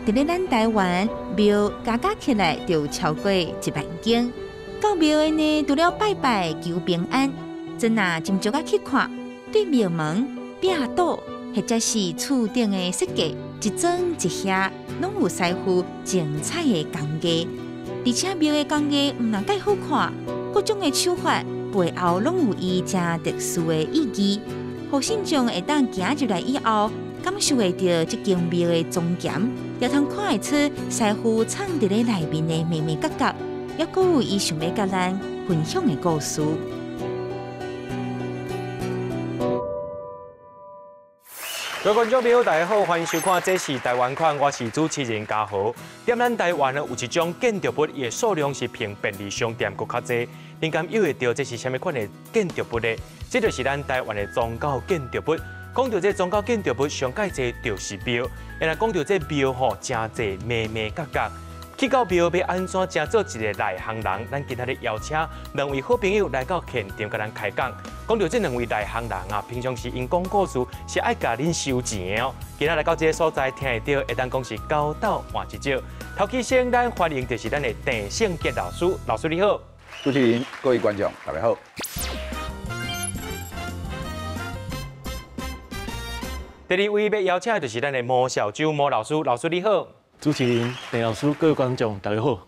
伫咧咱台湾庙加起来就超过1万间。到庙的呢，除了拜拜求平安，真啊斟酌去看，对庙门、壁堵或者是厝顶的设计，一砖一下拢有师傅精彩的工艺。而且庙的工艺唔但介好看，各种的手法背后拢有伊正特殊的意义，互信众会当行入来以后，感受会到这间庙的庄严，也通看会出师傅藏伫咧内面的眉眉角角，也佫有伊想要甲咱分享的故事。各位观众朋友，大家好，欢迎收看，这是台湾款，我是主持人嘉豪。踮咱台湾呢，有一种建筑物，伊的数量是比便利商店佫较济。您敢以为到这是虾米款的建筑物呢？这就是咱台湾的宗教建筑物。讲到这宗教建筑物，上介济就是庙。原来讲到这庙吼，真济眉眉角角。去到庙要安怎正做一个内行人？咱今仔日邀请两位好朋友来到现场，甲咱开讲。讲到这两位内行人啊，平常时因讲故事是爱甲恁收钱的哦。今仔来到这个所在，听会到会当讲是高斗换一招。头起先，咱欢迎就是咱的郑胜杰老师，老师你好。主持人、各位观众，大家好。第二位要邀请的就是咱的毛小周毛老师，老师你好。主持人、郑老师、各位观众，大家好。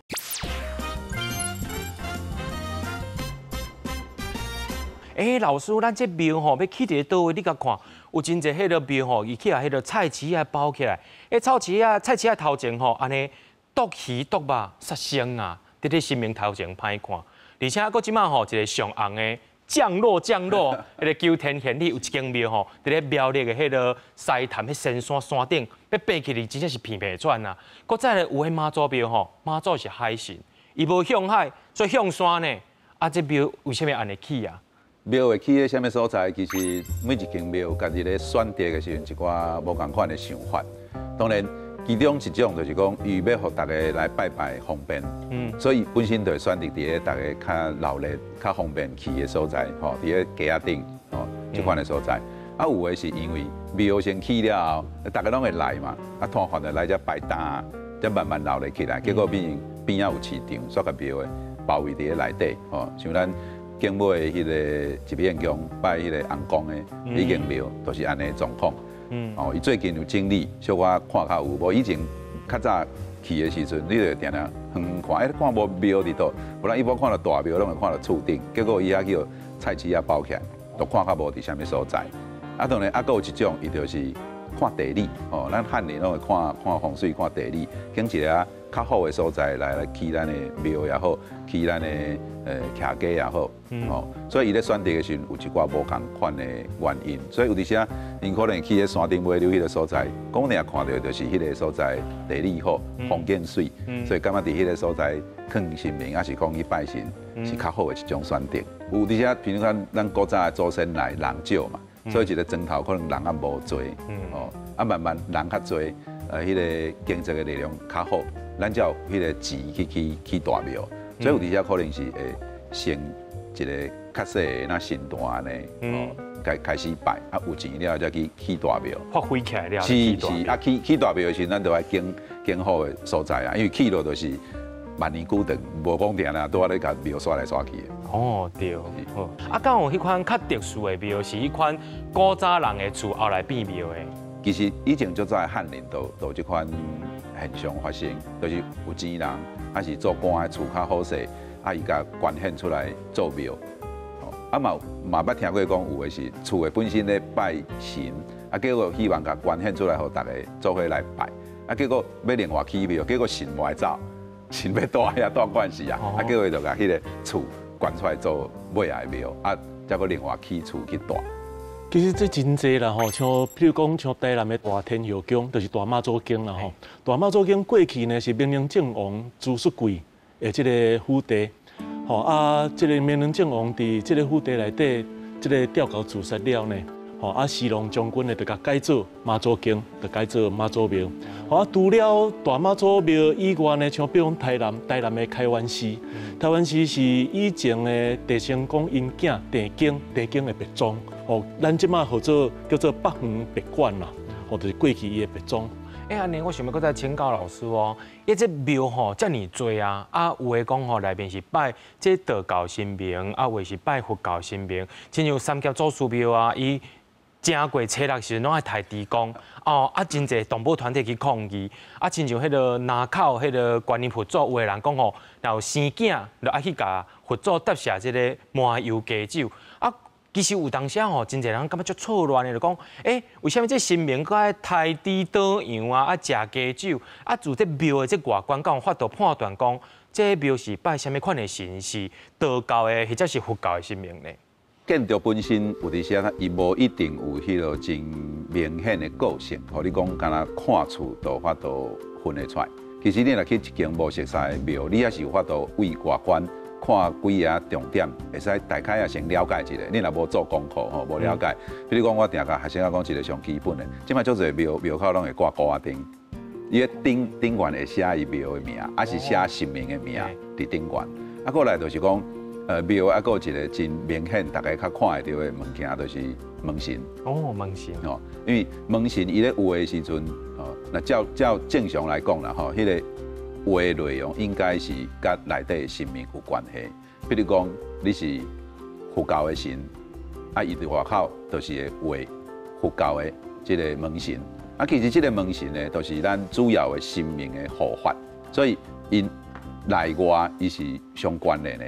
老师，咱这庙吼要起伫倒位？你甲看，有真侪迄个庙吼，伊起来迄个菜市啊包起来，菜市啊头前吼，安尼剁鱼剁肉杀生啊，伫咧神明头前歹看，而且佫即马吼一个上红的降落，迄个求天献地有一间庙吼，伫咧苗栗的迄个西潭迄神山山顶，要爬起嚟真正是片片转啊！佫再来有迄妈祖庙吼，妈祖是海神，伊无向海，所以向山呢。啊，这庙为虾米安尼起啊？庙会起喺什么所在？其实每一间庙家己咧选择的时阵，一寡无共款的想法。当然，其中一种就是讲，伊要互大家来拜拜方便。所以本身就会选择伫咧大家较闹热、较方便去的所在，吼，伫咧街仔顶，吼，即款的所在。啊，有的是因为庙先起了后，大家拢会来嘛，啊，摊贩就来遮摆摊，则慢慢闹热起来。结果边仔有市场，所以庙的包围伫咧内底，吼，像咱。经过迄个一面宫拜迄个红公的迄间庙，都是安尼状况。哦，伊最近有整理，小可看较有无？以前较早去的时阵，你就定定远看，看无庙伫倒，不然一般看到大庙，拢会看到厝顶。结果伊遐叫菜市啊包起来，都看较无伫啥物所在。啊，当然啊，佫有一种，伊就是看地理。哦，咱汉人拢会看风水、看地理，拣一个较好的所在来起咱的庙也好，起咱的徛家也好，哦，所以伊咧选择的时候有一寡无共款的原因，所以有阵时因可能去咧山顶尾溜迄个所在，讲你也看到就是迄个所在地理好，风景水，所以感觉伫迄个所在劝神明，还是讲去拜神，是较好的一种选择。有阵时，比如讲咱古早的祖先来人少嘛，所以一个钟头可能人也无多，哦，啊慢慢人较多，迄个经济的力量较好，咱才有迄个钱去大庙。所以有阵时可能是会先一个较细的那神坛呢，哦，开始拜，啊有钱了再去起大庙，发挥起来了。是，啊起大庙的时候，咱就要拣好的所在啊，因为起落就是万年久长，无讲定啦，都要咧甲庙刷来刷去的。哦，对，好。啊，敢有迄款较特殊的庙，是迄款古早人的厝后来变庙的。其实以前就在汉人都有这款现象发生，就是有钱人。还是做官的厝较好势，啊伊甲捐献出来做庙，哦，啊嘛捌听过讲有的是厝的本身咧拜神，啊结果希望甲捐献出来，互大家做伙来拜，啊结果要另外起庙，结果神无爱走，神要住遐住惯势啊，啊结果就甲迄个厝捐出来做尾的庙，啊再搁另外起厝去住。其实这真济啦吼，像譬如讲像台南的大天后宫，就是大妈祖宫啦吼。大妈祖宫过去呢是明仁靖王朱淑贵的这个府邸，吼啊，这个明仁靖王伫这个府邸内底，这个吊高自杀了呢，吼啊，西龙将军呢就甲改做妈祖宫，就改做妈祖庙。吼啊，除了大妈祖庙以外呢，像比如台南的开元寺，开元寺是以前的地成公因囝地经的别庄。哦，咱即马叫做北园别馆啦，或就是过去伊的别庄。安尼我想要搁再请教老师哦，这庙吼遮尔多啊，有诶讲吼内面是拜这道教神明，有诶是拜佛教神明，亲像三峡祖师庙啊，伊正过初六时拢爱抬猪公，真侪动保团体去抗议，亲像迄个南口迄个观音佛祖，有诶人讲吼，若有生囝，就爱去甲佛祖搭下这个麻油鸡酒，其实有当时吼，真侪人感觉足错乱的，就讲，为什么这神明搁爱抬猪倒羊啊，食鸡酒，自这庙的这外观，敢有法度判断讲，这庙是拜什么款的神，是道教的或者是佛教的神明呢？建筑本身有伫些，伊无一定有迄个真明显的个性，互你讲，敢若看厝都法度分得出来。其实你若去一间无熟悉的庙，你也是有法度为外观看几个重点，会使大概也先了解一下。你若无做功课吼，无了解，比如讲我定甲学生仔讲一个上基本的，即摆做侪庙口拢会挂高压钉，伊个顶缘会写伊庙的名，还是写神明的名伫顶缘。过来就是讲。庙还有一个真明显，大家较看会到的物件，就是门神。门神哦，因为门神伊咧画的时阵，那照正常来讲啦，吼，迄个画的内容应该是甲内底的神明有关系。比如讲，你是佛教的神，伊伫外口就是会画佛教的即个门神。其实即个门神呢，都是咱主要的神明的护法，所以因。内外伊是相关联的，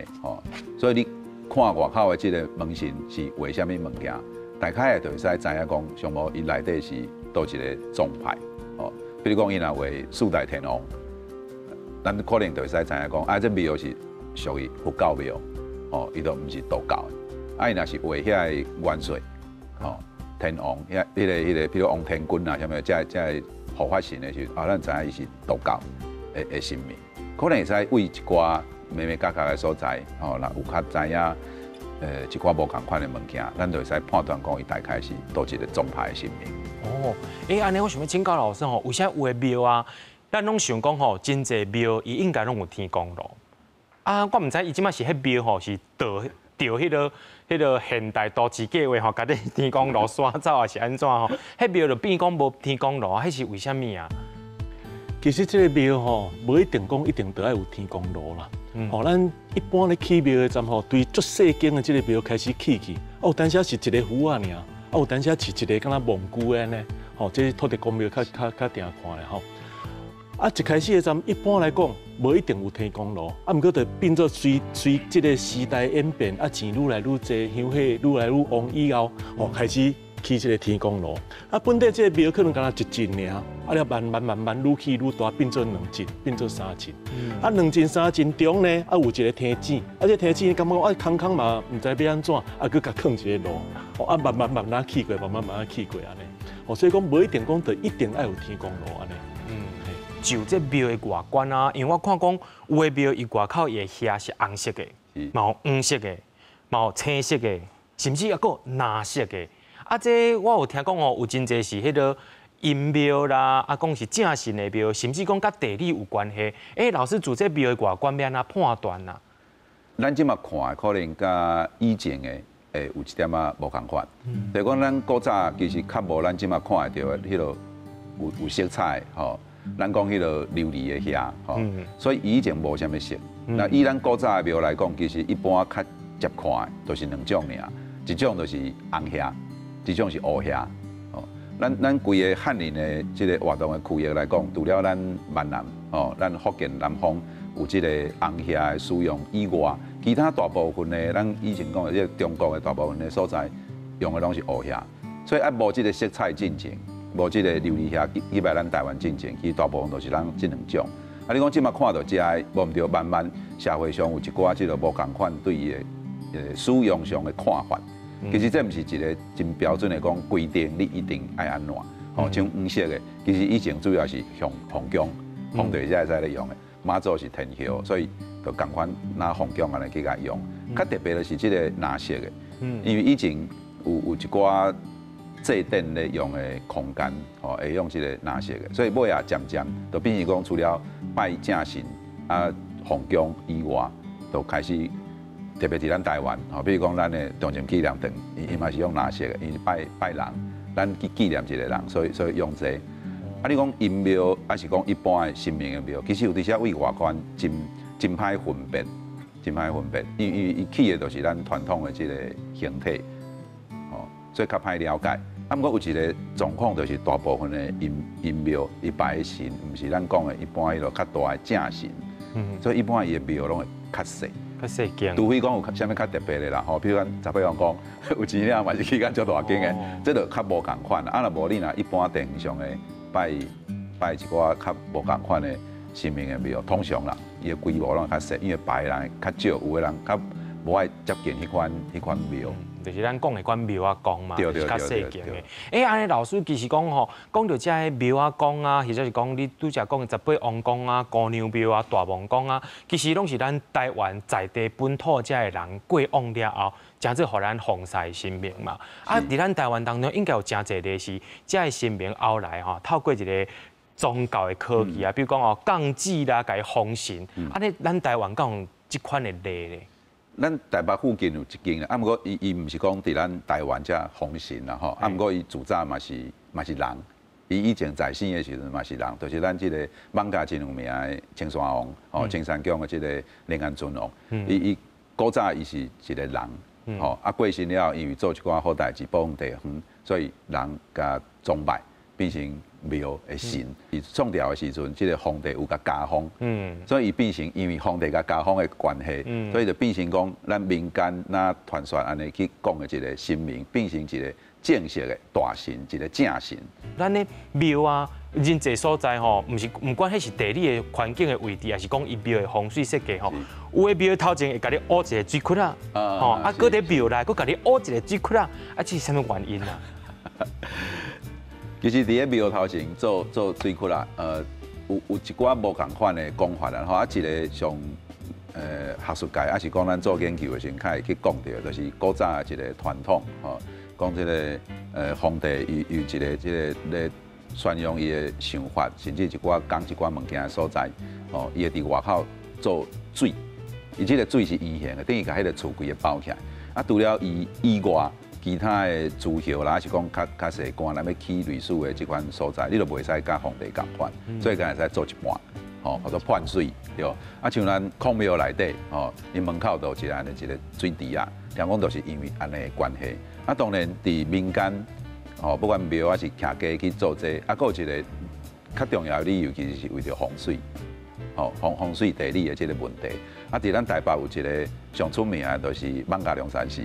所以你看外口的这个门神是为什么物件，大概就会使知影讲，上无伊内底是倒一个宗派，比如讲伊若为四大天王，咱可能就会使知影讲，这庙是属于佛教庙，伊都毋是道教的，伊若是为遐元帅，天王，迄个，比如王天君啊，什么，这护法神的时候，咱知影伊是道教的神明。可能会使为一寡眉眉角角的所在，若有较知影，一寡无共款的物件，咱就会使判断讲伊大概是倒一个宗派的神明。安尼我想要请教老师吼，为啥有的庙啊，咱拢想讲吼，真侪庙伊应该拢有天公炉。我毋知伊即摆是迄庙吼是着迄个现代都市计划吼，甲啲天公炉刷走还是安怎吼？迄庙就变讲无天公炉，迄是为虾米啊？其实这个庙吼，无一定讲一定得要有天公炉啦。咱一般咧起庙的站吼，对足细间的这个庙开始起去，有当时是一个符啊尔，有当时是一个敢若蒙古的呢。这土地公庙较定看咧吼。一开始的站一般来讲，无一定有天公炉，毋过就变做随这个时代演变，钱愈来愈多，香火愈来愈旺以后，开始。起这个天公炉，本地这个庙可能敢若一进尔，了慢慢愈起愈大，变做2进，变做3进。2进3进中呢，有一个天井，这天井感觉空嘛，唔知要安怎，佮甲放一个炉，慢慢起过，慢慢起过安尼。所以讲无一定讲就一定要有天公炉安尼。就这庙的外观啊，因为我看讲有的庙伊外口也遐是红色的，嘛有黄色的，嘛有青色的，甚至还有蓝色的。这我有听讲有真侪是迄个阴庙啦，讲是正神的庙，甚至讲甲地理有关系。老师做这庙的外观要安怎判断啊？咱即马看可能甲以前的有一点无共款。就讲咱古早其实较无咱即马看会到的迄个有色彩咱讲迄个琉璃的遐所以以前无啥物色。那以咱古早的庙来讲，其实一般较接看的都是2种尔，一种就是红遐。一种是乌遐，咱规个汉人的这个活动的区域来讲，除了咱闽南咱福建南方有这个红遐的使用以外，其他大部分的咱以前讲的这个中国的大部分的所在用的拢是乌遐，所以无这个色彩进前，无这个琉璃遐，以来咱台湾进前，其实大部分都是咱这2种。你讲即马看到这个，无毋对，慢慢社会上有一寡这个无共款对伊的使用上的看法。其实这毋是一个真标准的讲规定，你一定爱安怎像黄色的，其实以前主要是向皇宫、皇帝才会使咧用的。妈祖是天后，所以就共款拿皇宫安尼去甲用。较特别的是这个蓝色的，因为以前有一寡祭典咧用的空间，会用这个蓝色的，所以尾啊渐渐就变成讲除了拜正神皇宫以外，就开始。特别是咱台湾，比如讲咱的中正纪念堂，伊嘛是用蓝色的，因为拜人，咱去纪念一个人，所以用这。你讲阴庙，还是讲一般的神明的庙，其实有伫些为外观真歹分辨，真歹分辨。伊起的就是咱传统的这个形体，哦，所以较歹了解。啊，不过有一个状况就是大部分的阴庙，伊拜的神，唔是咱讲的一般迄落较大的正神，所以一般伊的庙拢会较细。较细间，除非讲有啥物较特别的啦，吼，比如讲，十八讲有钱了嘛是去间足大间的，这就较无共款啦。啊，若无你若一般定常的拜一寡较无共款的神明的庙，通常啦，伊的规模拢较细，因为拜的人较少，有的人较无爱接近迄款庙。就是咱讲的款庙啊公嘛，对较细间的。安尼老师其实讲吼，讲到这些庙啊公啊，或者是讲你拄则讲的18王公啊、姑娘庙啊、大王公啊，其实拢是咱台湾在地本土这的人过往了后，真正互咱奉祀神明嘛。啊，伫咱台湾当中应该有真侪个是这的神明后来吼，透过一个宗教的科技啊，比如讲哦降旨啦，甲伊封神，安尼咱台湾敢有即款的例咧？咱台北附近有一间啦，啊，不过伊唔是讲伫咱台湾遮封神啦吼，啊，不过伊主早嘛是人，伊以前在生的时阵嘛是人，就是咱即个网家真有名的青山王，吼，青山宫的即个灵安尊王，伊古早伊是一个人，吼，啊过身了，因为做一寡好代志，保护地方，所以人甲崇拜变成庙的神。伊创朝的时阵，即个皇帝有甲加封，所以伊变成因为皇帝甲加封的关系，所以就变成讲咱民间那传说安尼去讲的一个神明，变成一个正式的大神，一个正神。咱的庙啊，人济所在吼，唔管迄是地理的环境的位置，还是讲伊庙的风水设计吼，有的庙头前会甲你挖一个水窟啊，吼，啊，搁伫庙内，搁甲你挖一个水窟啊，啊，这是啥物原因啊？其实伫咧庙头前做水窟啦，有一寡无共款的讲法啦，吼，啊，一个上学术界，还是讲咱做研究的时候，会去讲到，就是古早一个传统，吼，讲这个皇帝有一个咧宣扬伊的想法，甚至一寡讲一寡物件的所在，吼，伊会伫外口做水，伊这个水是圆形的，等于甲迄个厝规个包起来，啊，除了以外。其他的主校啦，还是讲较细官，咱要起类似的即款所在，你就袂使甲皇帝共款，所以敢会使做一半，吼，或者判水，对。啊，像咱孔庙内底，吼，因门口都有一个水池啊，听讲都是因为安尼的关系。啊，当然伫民间，吼，不管庙还是徛家去做这，啊，佫有一个较重要的理由，其实是为着风水，吼，风水地理的即个问题。啊，伫咱台北有一个上出名的，就是艋舺梁山寺。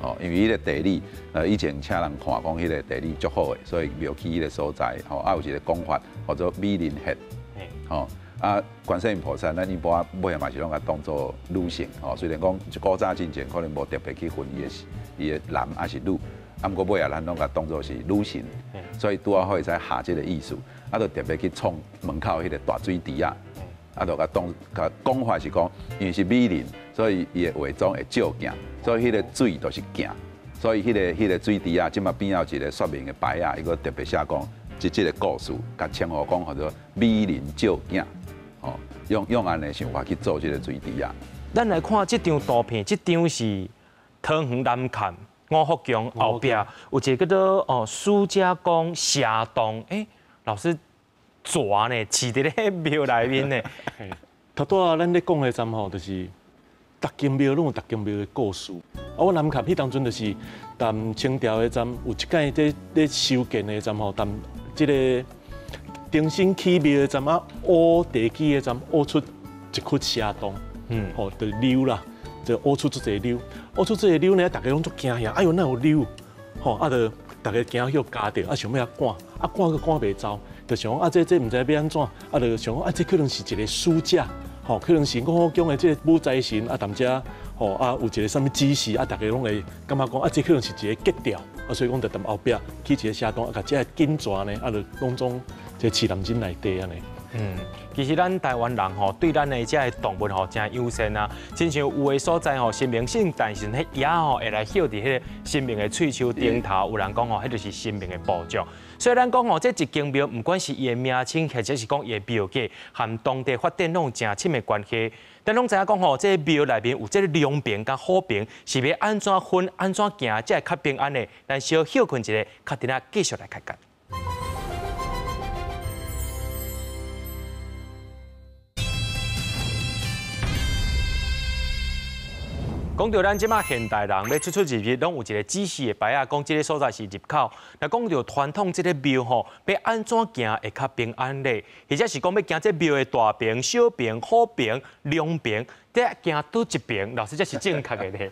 哦，因为迄个地理，以前请人看讲，迄个地理足好的，所以庙起迄个所在，吼，啊有一个讲法，叫做美林穴，吼，啊观世音菩萨，咱一般尾下嘛是拢甲当做女性，吼，虽然讲古早之前可能无特别去分伊的男还是女，啊，不过尾下咱拢甲当做是女性，所以拄好可以使下这个意思，啊，就特别去创门口迄个大水池啊。啊，就甲讲法是讲，因为是美林，所以伊的化妆会照镜，所以迄个水就是镜，所以迄个水池啊，即马边有一个说明的牌啊，伊个特别写讲，即个故事，甲称呼讲叫做美林照镜，哦，用安尼想法去做即个水池啊。咱来看这张图片，这张是桃园南崁五福宫后壁有一个叫做苏家公霞洞，老师。蛇呢，饲伫咧庙内面呢。头拄仔咱咧讲的站吼，就是逐间庙拢有逐间庙的故事。啊，我南崁迄当阵就是淡清朝的站，有一间咧修建的站吼，淡即个重新起庙的站啊，挖地基的站，挖出一窟蛇洞，吼，就溜啦，就挖出足侪溜，挖出这个溜呢，大家拢足惊吓，哎呦，哪有溜？吼，啊，就大家惊许加着，啊，想要赶，啊，赶个赶袂走。就想讲啊，这毋知要安怎，啊，就想讲啊，这可能是一个书架，吼，可能是五福宫的这个武财神啊，踮遮，吼啊，有一个啥物指示啊，大家拢会感觉讲啊，这可能是一个结调，啊，所以讲就踮后壁起一个社洞，啊，甲这个紧抓呢，啊，就拢总这市南镇内底安尼。其实咱台湾人吼，对咱的这个动物吼真友善啊，亲像有的所在吼，神明姓，但是迄野吼会来歇伫迄个神明的喙鬚顶头，有人讲吼，迄就是神明的宝藏。所以咱讲吼，这一间庙，不管是伊的名称，或者是讲伊的庙价，和当地发展拢有真深的关系。咱拢知影讲吼，这庙内面有这个良平甲好平，是要安怎分、安怎行，才会较平安的。咱小休困一下，较等下继续来开讲。讲到咱即马现代人要出入去，拢有一个指示的牌啊，讲即个所在是入口。那讲到传统即个庙吼，要安怎行会较平安咧？或者是讲要行这庙的大屏、小屏、好屏、两屏，得行倒一屏，老师才是正确的咧。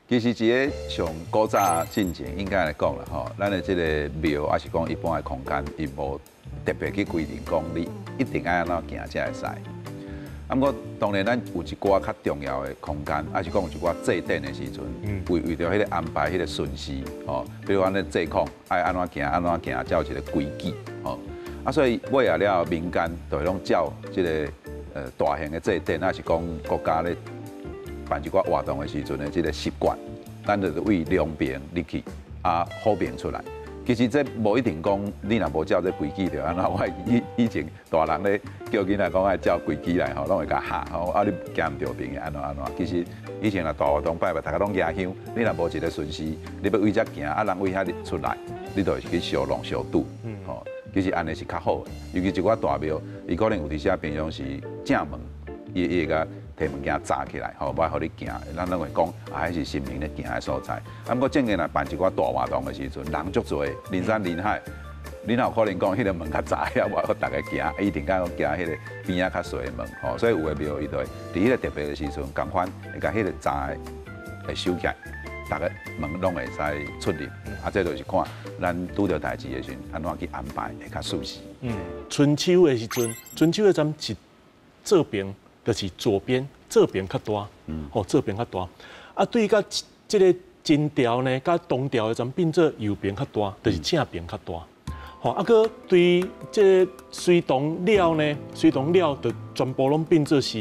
其实一个上古早进前应该来讲啦吼，咱的这个庙还是讲一般的空间，伊无特别去规定讲你一定爱安怎行才会使。啊，不过当然，咱有一寡较重要的空间，还是讲有一寡祭典的时阵，为着迄个安排迄个顺序，吼，比如讲咧祭孔爱安怎行，安怎行，才有一个规矩，吼。啊，所以尾下了民间就会拢照即个大型的祭典，还是讲国家咧办一寡活动的时阵的即个习惯，咱就是为两边入去，啊好边出来。其实这无一定讲，你若无照这规矩着安怎？我以前大人咧叫囡仔讲爱照规矩来吼，拢会甲吓吼。啊，你行唔着边安怎？其实以前若大活动拜拜，大家拢压香，你若无一个顺序，你要为遮行，啊人为遐出来，你就会去小弄小堵。吼，其实安尼是较好的。尤其一寡大庙，伊可能有伫遐平常时正门，伊会甲摕物件扎起来，吼，我互你行，咱拢会讲啊，迄是神明咧行的所在。啊，不过正经来办一寡大活动的时阵，人足多，人山人海，你哪有可能讲迄个门较窄啊，我大家行，一定讲行迄个边仔较细的门，吼，所以有的庙伊就会伫迄个特别的时阵，共款会甲迄个闸会收起来，大家门拢会使出入。啊，这就是看咱拄着代志的时阵，安怎去安排会较舒适。春秋的时阵，春秋的咱是这边。就是左边这边较大，吼这边较大。啊，对甲这个金条呢，甲东条的咱变做右边较大，就是正边较大。吼，啊个对这水动了呢，水动了就全部拢变做是，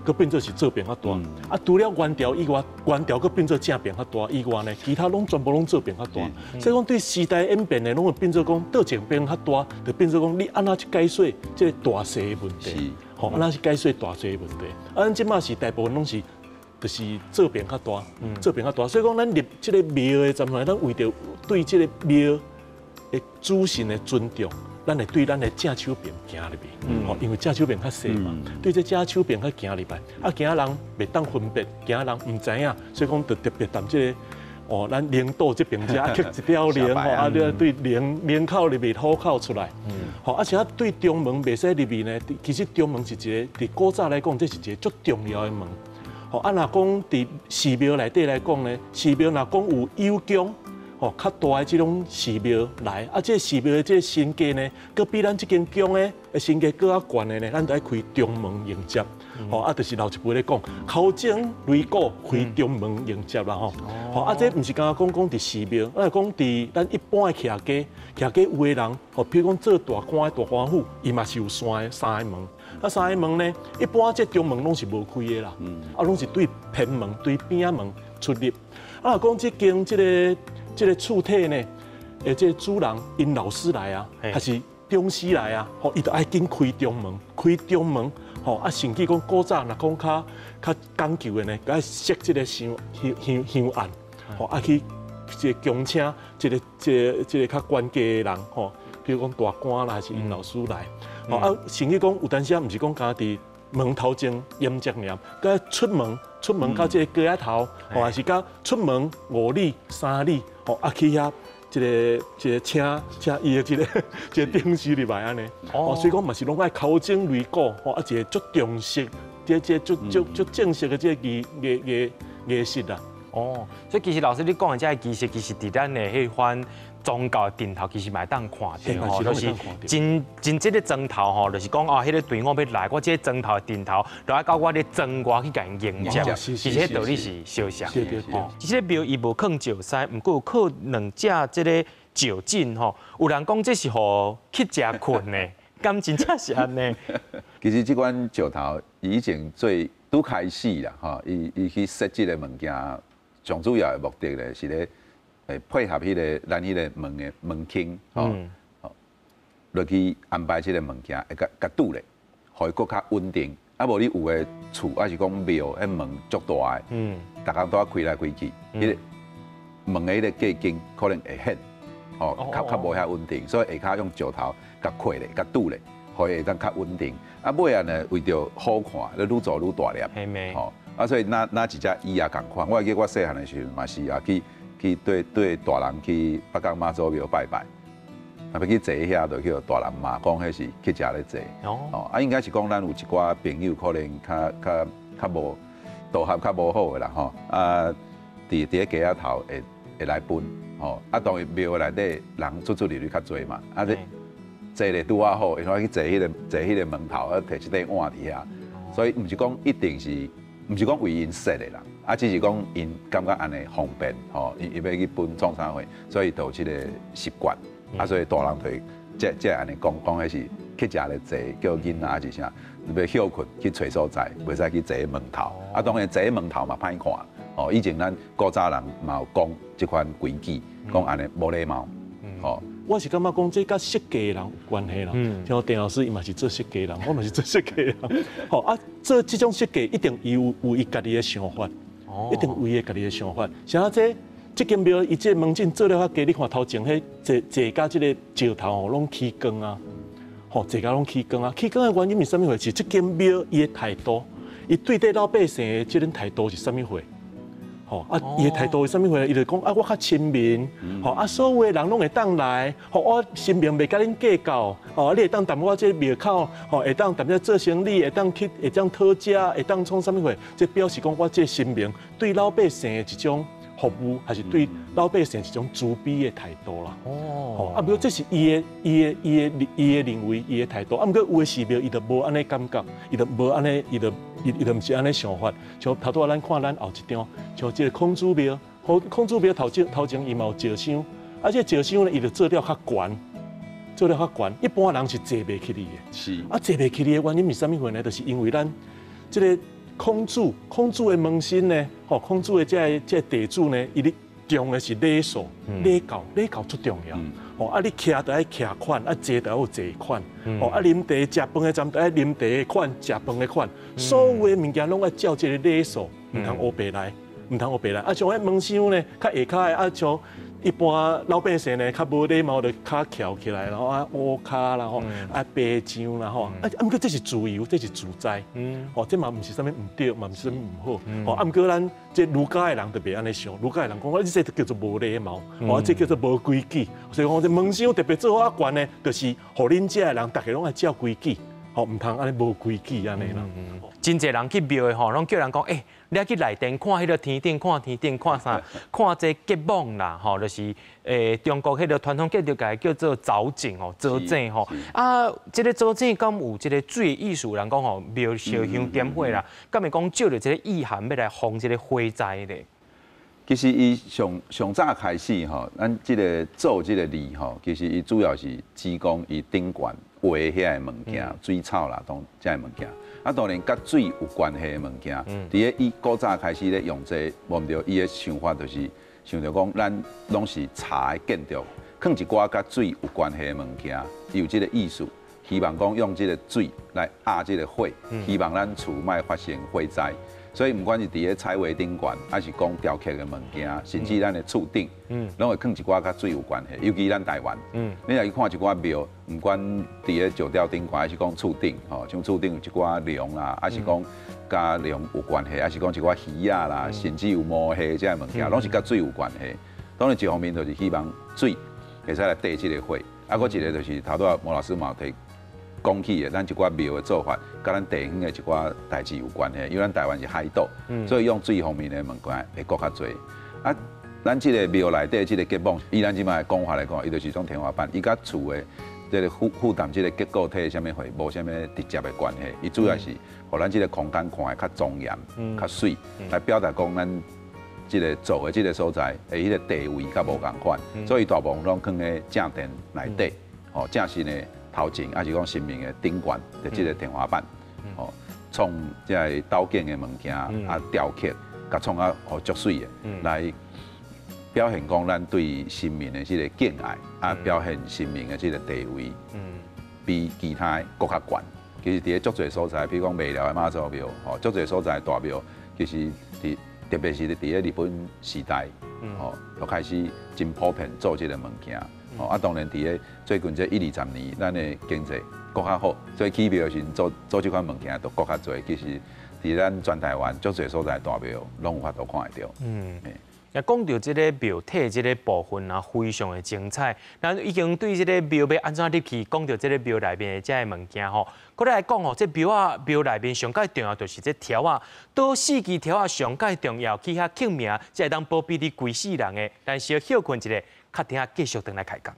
佮变做是这边较大。啊，除了圆条以外，圆条佮变做正边较大以外呢，其他拢全部拢这边较大。所以讲对时代演变呢，拢会变做讲倒前边较大，就变做讲你安怎去解说这个大小的问题。吼，啊，那是解说大小的问题。啊，咱即马是大部分拢是，就是这边较大，这边较大。所以讲，咱入即个庙的站内，咱为着对即个庙的主神的尊重，咱会对咱的正手边行入去。吼，因为正手边较细嘛，对这正手边较行入来。啊，行人袂当分别，行人唔知影，所以讲就特别谈即个。哦，咱领导这边只刻一条龙，吼，啊，对领口入面虎口出来，吼，而且对中门袂使入面呢，其实中门是一个，伫古早来讲，这是一个足重要的门，吼，啊，若讲伫寺庙内底来讲呢，寺庙若讲有有宫，吼，较大的这种寺庙来，啊，这寺庙的这神价呢，佮比咱这间宫的神价更较悬的呢，咱就爱开中门迎接。吼，啊，就是老一辈咧讲，口前擂鼓，开中门迎接啦吼。吼，啊，这毋是刚刚讲伫寺庙，啊，讲伫咱一般的徛家有的人，吼，譬如讲做大官的大官府，伊嘛是有三个门。啊，三个门呢，一般这中门拢是无开的啦，啊，拢是对偏门、对边仔门出入。啊，讲这间这个厝体呢，这主人因老师来啊，还是中师来啊，吼，伊就爱紧开中门，开中门。吼，啊，甚至讲古早若讲较讲究的呢，爱设这个香案，吼，啊去这恭请这个较关键的人，吼，比如讲大官啦，还是因老师来，吼，啊，甚至讲有当时啊，毋是讲家伫门头前淹只念，甲出门到这个街仔头，吼，还是甲出门5里3里，吼，啊去遐。这个请伊的这个定时入来安尼，哦，所以讲嘛是拢爱口前擂鼓，吼，啊一个足重视，这足正式的这个艺术啦。哦，所以其实老师你讲的这个技术，其实伫咱的迄款宗教的顶头，其实嘛当看到吼，就是真这个砖头吼，就是讲哦，迄个队伍要来，我这个砖头的顶头，就要到我咧砖外去甲因迎接，其实迄道理是相像。哦，其实庙伊无放石狮，毋过有靠2只这个石枕吼，有人讲这是互乞食困的，敢真正是安尼？其实这款石头以前最拄开始啦，吼，伊去设计的物件，上主要的目的咧是咧。配合迄个咱迄个门厅，吼，落去安排即个物件，会甲拄咧，互伊搁较稳定。啊，无你有诶厝，还是讲庙，迄门足大诶，逐工都要开来开去，迄个门诶迄个架筋可能会显，吼，较无遐稳定，所以下骹用石头甲开咧，甲拄咧，互伊会当较稳定。啊，尾啊呢，为着好看，你愈做愈大粒，吼。啊，所以哪一只伊也共款。我会记我细汉的时候嘛是啊去对大人去北港妈祖庙拜拜，啊要去坐遐就叫大人妈，讲迄是去食咧坐。哦，啊应该是讲咱有一寡朋友可能较无道行较无好的啦吼，啊伫咧街仔头会来分，吼，啊当然庙内底人出入率较侪嘛，啊这坐咧拄啊好，因为去坐迄个门头，啊摕一块碗伫遐，所以毋是讲一定是。毋是讲为因设的啦，啊，只是讲因感觉安尼方便，吼，伊要去分创啥货，所以就有即个习惯，啊，所以大人就即安尼讲迄是去食咧坐，叫囡仔还是啥，要休困去找所在，袂使去坐门头，啊，当然坐门头嘛歹看，哦，以前咱古早人嘛有讲即款规矩，讲安尼无礼貌，吼。我是感觉讲这甲设计的人有关系啦。像田老师伊嘛是做设计人，我嘛是做设计人。吼啊，做这种设计一定有伊家己的想法，一定有伊家己的想法。像这间庙伊这门诊做了较加，你看头前迄坐甲这个石头吼拢起光啊，吼坐甲拢起光啊。起光的原因是啥物货？是这间庙伊的态度，伊对待老百姓的这种态度是啥物货？吼啊，伊的态度是啥物货？伊就讲啊，我较亲民，吼啊，所有的人拢会当来，吼我身边袂甲恁计较，吼你会当踮我这庙口，吼会当踮遮做生意，会当讨价，会当创啥物货？这表示讲我这身边对老百姓的一种服务，还是对老百姓一种慈悲的态度啦。哦，啊，不过这是伊的认为，伊的态度。啊，不过有的寺庙伊就无安尼感觉，伊就无安尼，伊就毋是安尼想法。像头拄仔咱看咱后一张，像这个孔子庙，孔子庙头前伊嘛有石箱，啊，这石箱呢，伊就做了较悬，做了较悬，一般人是坐袂起哩的。是。啊，坐袂起哩的原因是啥物货呢？就是因为咱这个。孔子的门神呢，吼，孔子的这地主呢，伊咧重的是礼数、礼教最重要。吼，啊，你徛就爱徛款，啊，坐就要坐款，吼，啊，啉茶、食饭的站就爱啉茶的款、食饭的款，所有的物件拢爱照这个礼数，唔通黑白来，唔通黑白来。啊，像迄门箱呢，较下骹的，啊，像一般老百姓呢，较无礼貌就骹翘起来，然后啊乌骹啦吼，啊白酱啦吼，啊毋过这是自由，这是自在，吼，这嘛毋是啥物毋对，嘛毋是啥物毋好，吼，啊毋过咱这儒家的人特别安尼想，儒家的人讲，你这叫做无礼貌，吼，这叫做无规矩，所以讲这门箱特别做好啊悬呢，就是互恁遮的人，大家拢爱照规矩，吼，毋通安尼无规矩安尼啦。真侪人去庙的吼，拢叫人讲，你要去内殿看迄个天顶，看啥？看这结网啦，吼，就是中国迄个传统建筑界叫做藻井吼，藻井吼。啊，这个藻井敢有这个水艺术？人讲吼，庙烧香点火啦，敢会讲借着这个意涵要来防这个火灾咧？其实伊上早开始吼，咱这个做这个字吼，其实伊主要是指讲伊顶悬画遐个物件，水草啦，当遮个物件。啊，当然，甲水有关系的物件，伫个伊古早开始咧用这，无毋对，伊的想法就是想着讲，咱拢是茶的建筑，放一寡甲水有关系的物件，有这个意思，希望讲用这个水来压这个火，希望咱厝莫发生火灾。所以，不管是伫个彩绘顶悬，还是讲雕刻的物件，甚至咱的厝顶，拢会放一寡甲水有关系。尤其咱台湾，你若去看一寡庙，不管伫个石雕顶悬，还是讲厝顶，吼，像厝顶有一寡龙啦，还是讲甲龙有关系，还是讲一寡鱼啊啦，甚至有毛蟹这物件，拢是甲水有关系。当然，一方面就是希望水会使来缀这个火，啊，搁一个就是头拄啊，毛老师嘛提讲起的，咱一寡庙的做法，甲咱地方的一寡代志有关系。因为咱台湾是海岛，所以用水方面的物件会搁较侪。啊，咱这个庙内底这个结网，以咱即摆讲法来讲，伊就是一种天花板，伊甲厝的这个负担这个结构体什么会无什么直接的关系。伊主要是，互咱这个空间看的较庄严、较水，来表达讲咱这个做的这个所在，迄个地位较无共款。所以大部分拢放在正殿内底，哦，正式的。头前，还是讲神明的顶悬的这个天花板，哦，创即个刀剑的物件啊，雕刻，甲创啊，好足水的，来表现讲咱对神明的这个敬爱，啊，表现神明的这个地位，比其他更较悬。其实伫个足侪所在，比如讲未了的妈祖庙，吼，足侪所在大庙，其实特别是伫个日本时代，吼，就开始真普遍做这个物件。哦，啊，当然，伫个最近这1-20年，咱的经济搁较好，所以起庙时做这款物件都搁较侪。其实伫咱全台湾足侪所在大庙拢有法度看得到。也讲到这个庙体这个部分啊，非常的精彩。咱已经对这个庙要安怎入去，讲到这个庙内面的这个物件吼，搁来讲吼，这庙内面上介重要就是这条啊，倒四支条啊上介重要，去遐刻名，才会当保庇你规世人的。但是要休困一下，较听继续回来开讲。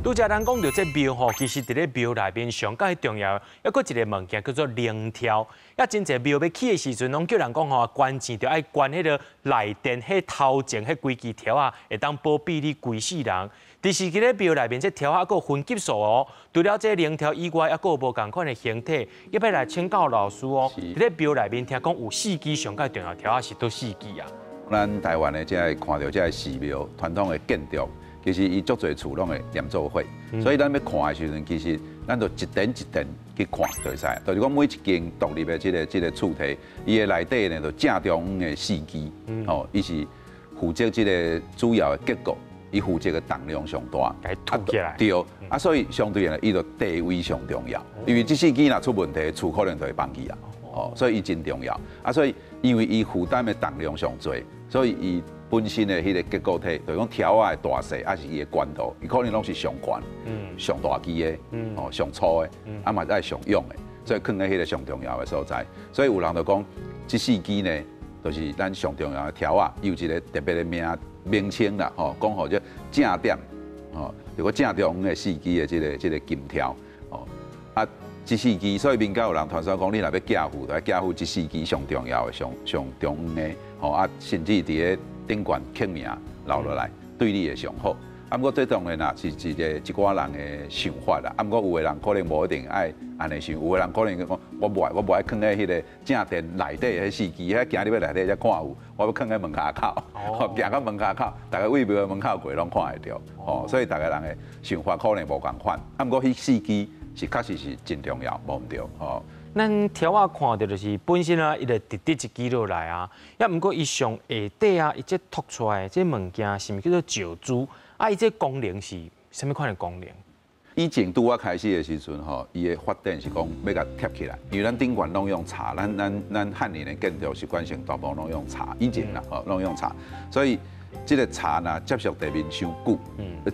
拄则咱讲到这庙吼，其实伫咧庙内面上介重要，还佫一个物件叫做灵条。也真侪庙要起的时阵，拢叫人讲吼，关钱着爱关迄个内殿、迄头前迄几支条啊，会当保庇你规世人。第四支咧庙内面这条啊，佫分级数哦。除了这灵条以外，还佫有无共款的形体。要要来请教老师哦。伫咧庙内面听讲有四支上介重要条啊，是倒四支啊？咱台湾的这看到这寺庙传统的建筑。其实伊足侪厝拢会连做伙，所以咱要看的时阵，其实咱就一点一点去看就会使。就是讲每一间独立的这个厝体，伊的内底呢就正中央的四支，哦，伊是负责这个主要的结构，伊负责的重量上大，凸起来。对，啊，所以相对呢，伊就地位上重要，因为这四支若出问题，厝可能就会崩去啊。哦，所以伊真重要。啊，所以因为伊负担的重量上侪，所以伊本身的迄个结构体，就是讲条仔的大细，还是伊的宽度，伊可能拢是上悬、上大支的，哦，上粗的，啊嘛爱上勇的，所以放在迄个上重要的所在。所以有人就讲，这四支呢，就是咱上重要的条仔，有一个特别的名称啦，吼，讲好叫正点，哦，如果正中央的四支的这个金条，哦，啊。这四支，所以民间有人传说讲，你若要嫁父，就要嫁父这四支上重要的、上中央的，吼啊，甚至伫咧顶悬刻名留落来，对你会上好。啊，不过这当然啦，是一寡人的想法啦。啊，不过有的人可能无一定爱安尼想，有的人可能讲，我无爱放在迄个正殿内底迄四支，遐行入去内底才看有，我要放在门口口，行到门口口，大家为庙门口过拢看会到。哦，所以大家人的想法可能无共款。啊，不过迄四支。是确实是真重要，无毋对吼。咱条啊看到就是本身啊，伊就直直一支落来啊。也毋过伊上下底啊，伊这凸出来这物件是毋是叫做石珠？啊，伊这功能是啥物款的功能？以前拄我开始的时阵吼，伊的发展是讲要甲贴起来，因为咱顶悬拢用茶，咱汉人的建筑习惯性大部分拢用茶，以前啦吼拢用茶，所以这个茶呢接触地面伤久，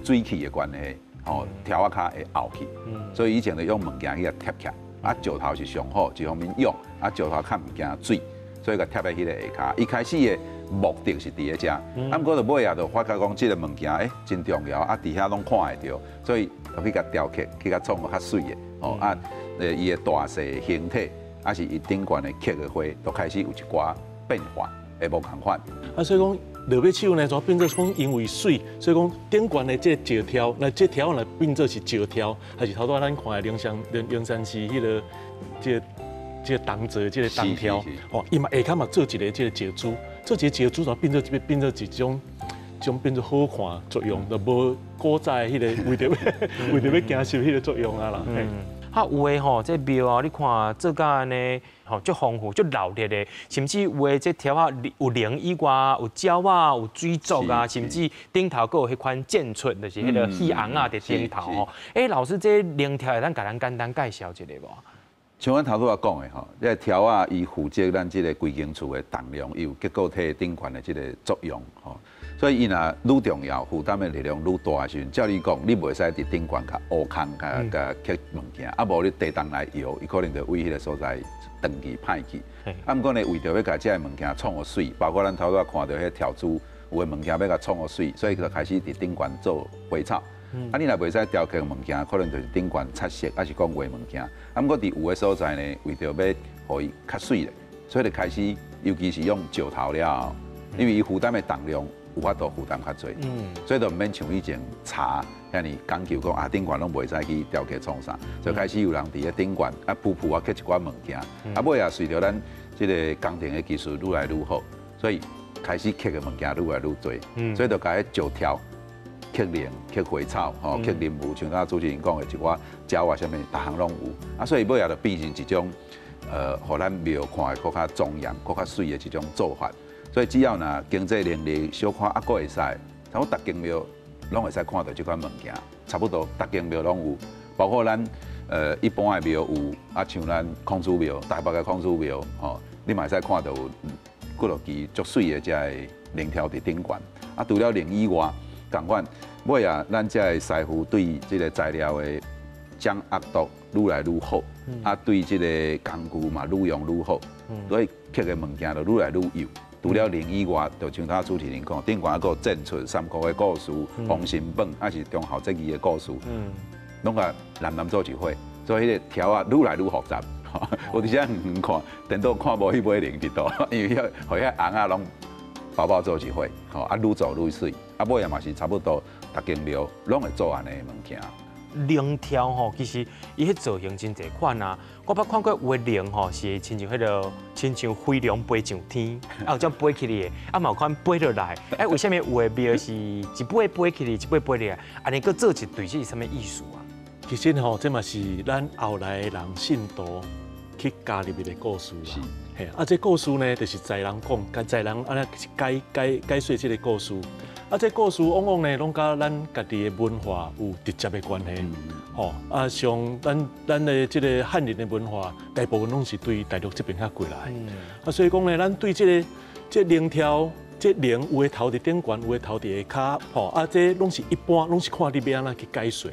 水气的关系。哦，条仔骹会凹去，所以以前就用物件去甲贴起来。啊，石头是上好，一方面用，啊石头较唔惊水，所以甲贴在迄个下骹。一开始的目的是伫咧遮，啊，不过就尾啊就发觉讲，即个物件真重要，啊，伫遐拢看会到，所以就去甲雕刻，去甲创个较水的。哦，啊，伊的大细形体，啊是伊顶悬的刻的花，都开始有一寡变化，会无共款。啊，所以讲。落尾手呢，就变做讲因为水，所以讲顶悬的这石条，那这条呢变做是石条，还是头拄咱看的灵山寺迄个这个铜做这个铜条，哦，伊嘛下骹嘛做一个这个石珠，做一个石珠就变做一种变做好看作用，就无古早迄个为着要行修迄个作用啊啦。啊，有诶吼，这庙啊，你看做甲安尼，吼，足丰富、足闹热的，甚至有诶这条啊，有灵以外，有鸟啊，有水族啊，甚至顶头佫有迄款箭出，就是迄个喜红啊，伫顶头吼。老师，这灵条会咱甲咱简单介绍一下无？像阮头拄仔讲的吼，这条啊，伊负责咱这个规间厝的重量，有结构体顶悬的这个作用吼。所以伊若愈重要，负担的力量愈大的时阵，照你讲，你袂使伫顶悬甲挖空甲刻物件，啊无你地动来摇，伊可能就为迄个所在断去歹去。啊，毋过呢，为着要甲这个物件创个水，包括咱头拄仔看到迄条珠，有的物件要甲创个水，所以就开始伫顶悬做花草。啊，你若袂使雕刻物件，可能就是顶悬擦色，还是讲画物件。啊，毋过伫有的所在呢，为着要互伊较水咧，所以就开始，尤其是用石头了，因为伊负担的重量。有法度负担较侪，所以就毋免像以前茶遐尼讲究讲啊顶悬拢袂使去雕刻创啥，就开始有人伫咧顶悬啊铺啊刻一寡物件，啊尾啊随着咱即个工程的技术愈来愈好，所以开始刻的物件愈来愈多，所以就甲迄石条、刻灵、刻花草、吼刻林木，像咱主持人讲的一寡鸟啊，啥物，逐项拢有，啊所以尾啊就变成一种互咱庙看的更较庄严、更较水的一种做法。所以只要若经济能力小可还佫会使，差不多逐间庙拢会使看到即款物件，差不多逐间庙拢有，包括咱一般的庙有，啊像咱孔子庙，台北的孔子庙，吼，你嘛会使看到有几落支足水的遮灵条伫顶悬，啊除了灵以外，同款尾啊，咱遮的师傅对即个材料的掌握度愈来愈好，啊对即个工具嘛愈用愈好，所以刻的物件就愈来愈有。除了灵以外，就像他主持人讲，顶悬还有战出三国的故事、封神榜，还是中孝节义的故事，拢甲南做一伙，所以迄个条啊愈来愈复杂。有伫遮远看，电脑看无迄尾灵伫倒，因为遐互遐红啊拢包包做一伙，吼啊愈做愈水，啊尾啊嘛是差不多，逐间庙拢会做安尼的物件。灵条吼，其实伊迄造型真侪款啊。我捌看过有的灵吼，是亲像迄个，亲像飞龙飞上天，啊有种飞起来的，啊嘛有款飞落来。哎，为什么有的庙是一尾飞起来，一尾飞落来？安尼佫做一对，这是啥物意思啊？其实吼，这嘛是咱后来的人信徒去加入的故事啦。嘿，啊，这故事呢，就是在人讲，在人安尼解说这个故事。啊，这故事往往呢，拢甲咱家己的文化有直接的关系。吼，啊，像咱的这个汉人的文化，大部分拢是对大陆这边遐过来。啊，所以讲呢，咱对这灵条，这灵有的头伫顶悬，有的头伫下骹，吼，啊，这拢是一般，拢是看你要安怎去解说。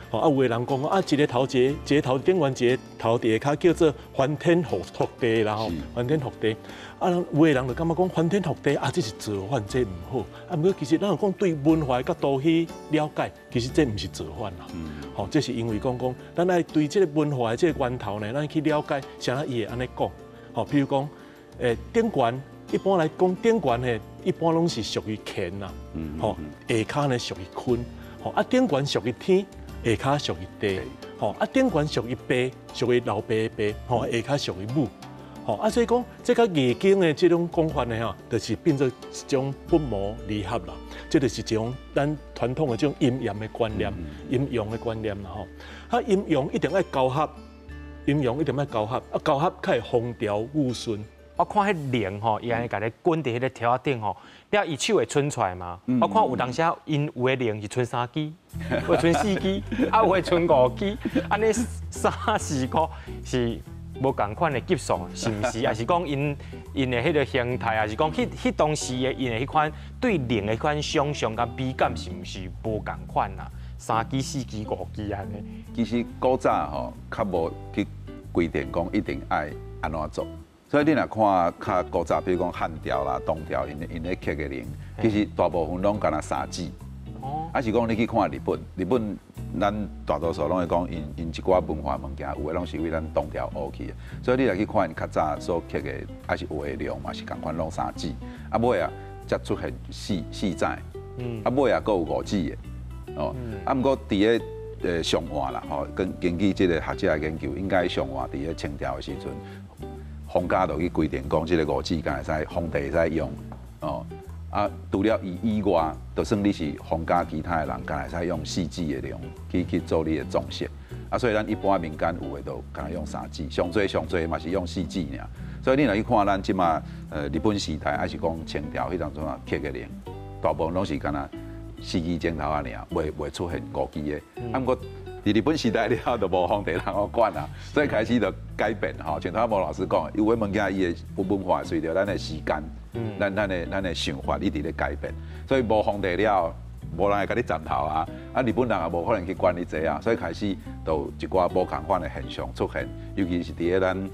吼，啊，有的人讲啊，一个头一个头顶悬，一个头伫下骹，叫做翻天覆地啦吼，翻天覆地。啊，有的人就感觉讲翻天覆地啊，这是造反，这唔好。啊，不过其实咱有讲对文化的角度去了解，其实这唔是造反啦。吼，这是因为讲咱爱对这个文化的这个源头呢，咱去了解，啥伊会安尼讲。吼，譬如讲，顶悬一般来讲，顶悬呢一般拢是属于乾啦。吼，下骹呢属于坤。吼，啊，顶悬属于天。下骹属于地，吼啊顶悬属于爸，属于老爸的爸，吼下骹属于母，吼啊所以讲，这个易经的这种讲法呢，吼，就是变做一种不谋离合啦，这就是一种咱传统的这种阴阳的观念，阴阳的观念啦，吼啊阴阳一定要交合，阴阳一定要交合，啊交合才会风调雨顺。我看迄灵吼，伊安尼甲你滚伫迄个条顶吼，了伊手会伸出来嘛。我看有当时因有的灵是伸3支，有伸4支，啊有的伸5支，安尼3、4个是无共款的级数，是毋是？还是讲因的迄个形态，还是讲迄当时的因的迄款对灵的迄款想象甲美感，是毋是无共款啊？3支、4支、5支安尼。其实古早吼，较无去规定讲一定爱安怎做。所以你若看较古早，比如讲汉朝啦、唐朝，因咧刻的灵，其实大部分拢敢若3支。啊是讲你去看日本咱大多数拢会讲因一寡文化物件，有的拢是为咱唐朝学去的。所以你若去看较早所刻的，还是有的量嘛是共款拢3支。啊尾啊才出现4支，啊尾啊佫有5支的。哦，啊毋过伫个上换啦，吼，根据这个学者的研究，应该上换伫个清朝的时阵。皇家就去规定讲，即个5支敢会使皇帝会使用，哦，啊，除了伊以外，就算你是皇家其他的人，敢会使用4支的量去做你的装饰，啊，所以咱一般民间有的都敢用3支，上最嘛是用4支尔。所以你若去看咱即马日本时代，还是讲清朝迄当阵啊刻的灵，大部分拢是敢若4支镜头啊尔，袂出现5支的，啊，毋过。伫日本时代了，就无皇帝人好管啊，所以开始就改变吼。像头毛老师讲，有的物件伊的文化随着咱的时间，咱的想法一直咧改变，所以无皇帝了，无人会甲你站头啊。啊，日本人也无可能去管你这啊，所以开始就一寡无共款的现象出现，尤其是伫个咱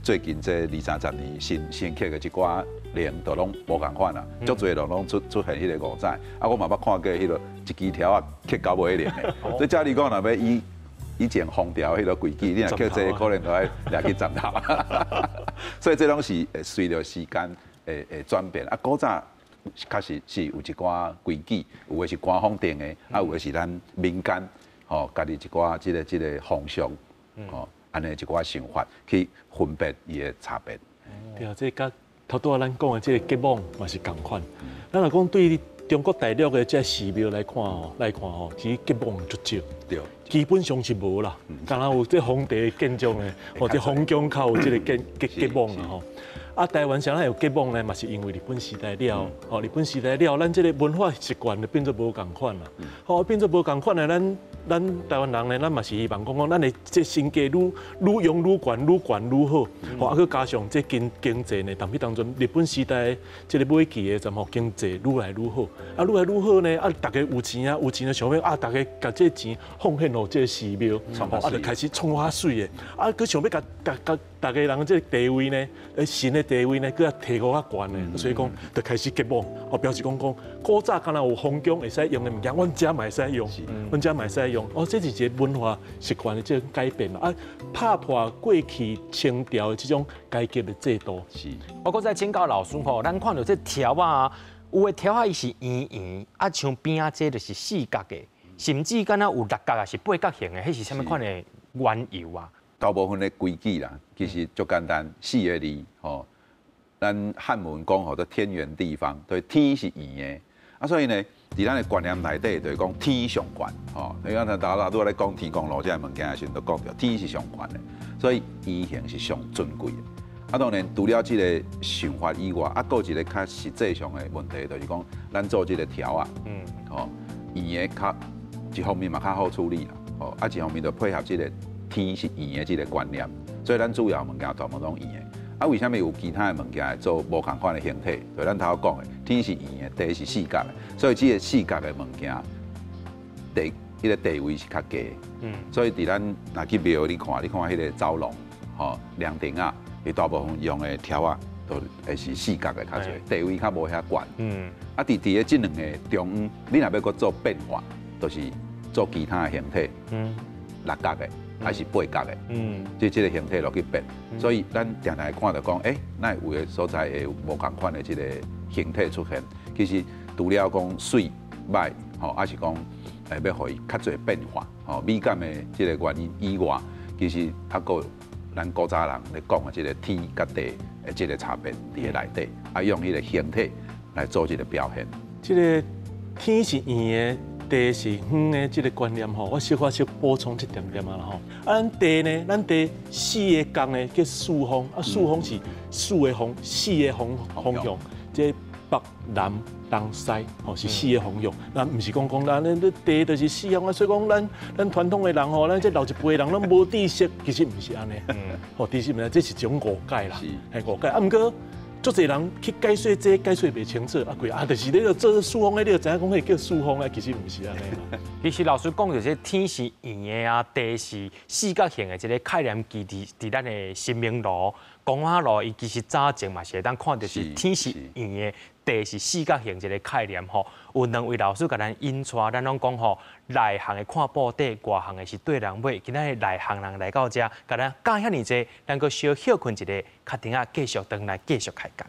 最近这20-30年新刻的一寡灵，就拢无共款啦，足侪拢出现迄个5彩。啊，我嘛捌看过迄个一支条啊刻到尾灵的，所以照你讲，若要以前封条迄个规矩，你若刻这可能就要掠去站头。所以这拢是随着时间转变啊，古早。确实是有一寡规矩，有的是官方定的，啊有的是咱民间吼家己一寡即个风俗，吼安尼一寡想法去分别伊的差别。对啊，这甲头拄仔咱讲的这个结网嘛是共款。咱若讲对中国大陆的这寺庙来看吼，其实结网足少，对，基本上是无啦。敢若有这皇帝建筑的，或者皇宫口有这个结网啊吼。啊，台湾啥有结盟呢？嘛是因为日本时代了，日本时代了，咱这个文化习惯就变做无共款啦。变做无共款的，咱台湾人呢，咱嘛是希望讲咱的这身价愈用愈悬愈好，啊，佮加上这经济呢，当中日本时代这个末期的阵经济愈来愈好，啊，愈来愈好呢，啊，大家有钱啊，想要啊，大家甲这钱奉献予这个寺庙，啊，就开始创花水的，啊，佮想要甲大家人这个地位呢，神的地位呢，佮提高较悬的，所以讲就开始结盟，表示讲古早敢若有皇宫会使用的物件，阮遮嘛会使用，阮遮嘛会使用，这是一个文化习惯的这种改变啊，打破过去清朝的这种阶级的制度。是，我搁再请教老师吼，咱看到这条啊，有的条啊伊是圆，啊像边啊这就是四角的，甚至敢若有六角啊是八角形的，迄是啥物款的缘由啊？大部分的规矩啦，其实足简单，四个字吼。咱汉文讲吼做天圆地方，对，天是圆的，啊，所以呢，伫咱的观念内底就是讲天上悬，吼，你看大家都在讲天公炉这物件的时阵，都讲到天是上悬的，所以圆形是上尊贵的。啊，当然除了这个想法以外，啊，还有一个较实际上的问题，就是讲咱做这个条啊，吼，圆的较一方面嘛较好处理啦，吼，啊，一方面就配合这个天是圆的这个观念，所以咱主要物件全部拢圆的。啊，为什么有其他的物件做无同款的形体？就咱头讲的，天是圆的，地是四角的，所以这个四角的物件，迄个地位是较低的。所以伫咱若去庙你看迄个走廊，吼，凉亭啊，伊大部分用的条啊，都会是四角的较侪，地位较无遐悬。啊，伫个这两个中央，你若要搁做变化，就是做其他的形体，六角的。还是八角的，即个形体落去变，所以咱常常看到讲，那有的所在会有无同款的即个形体出现。其实除了讲水歹，吼，还是讲要互伊较侪变化，吼，美感的即个原因以外，其实还佫咱古早人咧讲的即个天甲地的即个差别伫个内底，啊，用迄个形体来做即个表现。即个天是圆的。地是远的这个观念吼，我小补充一点点啊吼。咱地呢，咱地四个角呢叫四方，啊四方是四个方向，即北南东西吼是四个方向。咱唔是讲咱地就是四方啊，所以讲咱传统的人吼，咱这老一辈人咱无知识，其实唔是安尼。吼，知识唔是，这是一种误解啦，系误解。啊，毋过。足侪人去解说这解说袂清楚，就是你要做四方的，你就知影讲迄叫四方的，其实唔是安尼啦。其实老师讲到这天是圆的啊，地是四角形的，这个概念基伫咱的新明路、公安路，伊其实早前嘛是会当看到是天是圆的，地是四角形这个概念吼。有两位老师甲咱引出，咱拢讲吼，内行的看布底，外行的是对人买。今仔日内行人来到这，甲咱教遐尼济，咱阁小休困一下，确定啊继续回来继续开讲。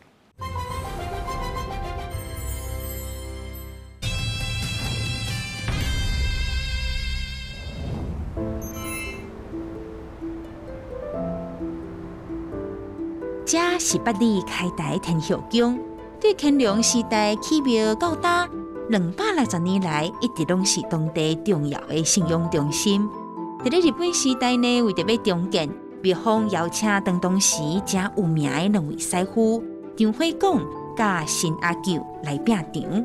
这是北里开台天后宫，对乾隆时代起庙到大260年来，一直拢是当地重要的信用中心。在日本时代呢，为着要重建，庙方邀请当时正有名的2位师傅张惠广甲辛阿九来拼场。